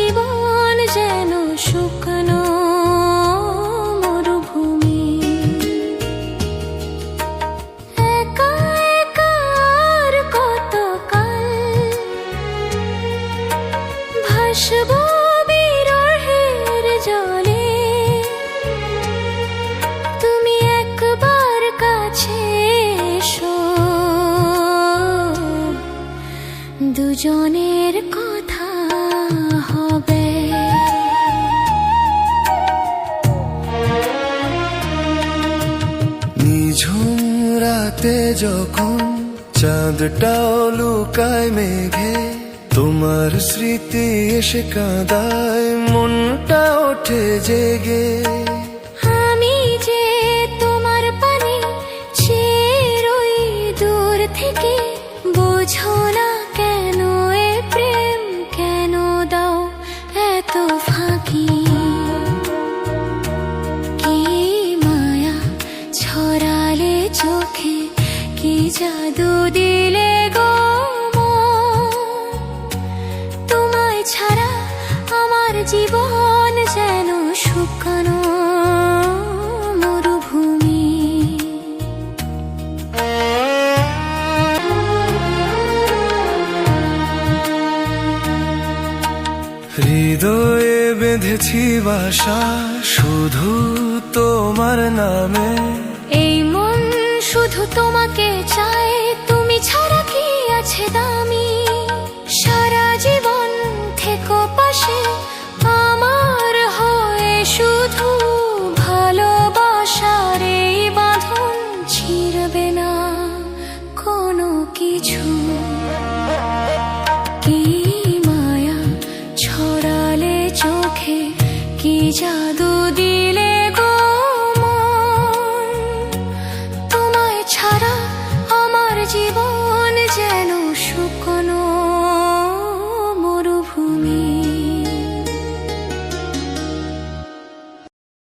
জীবন যেন শুকনো মরুভূমি। একা একা আর কতকাল ভাসবো বিরহের জলে। তুমি একবার কাছে এসো, দুজনের কথা হবে। নিঝুম রাতে যখন চাঁদটাও লুকায় মেঘে, তোমার স্মৃতি এসে কাঁদায় মনটা ওঠে জেগে। আমি যে তোমার পানে চেয়ে রই দূর থেকে, বোঝো না কেন এ প্রেম, কেন দাও এত ফাঁকি। কি মায়া ছড়ালে চোখে, কি জাদু দিলে গো মন। তোমায় ছাড়া আমার জীবন যেন শুকানো মরুভূমি। হৃদয়ে বেঁধেছি বাসা শুধু তোমার নামে। এই মন শুধু তোমাকে চায়, তুমি ছাড়া কি আছে দামি। সারা জীবন থেকো পাশে আমার হয়ে, শুধু ভালোবাসার এই বাঁধন ছিঁড়বে না কোনো কিছু।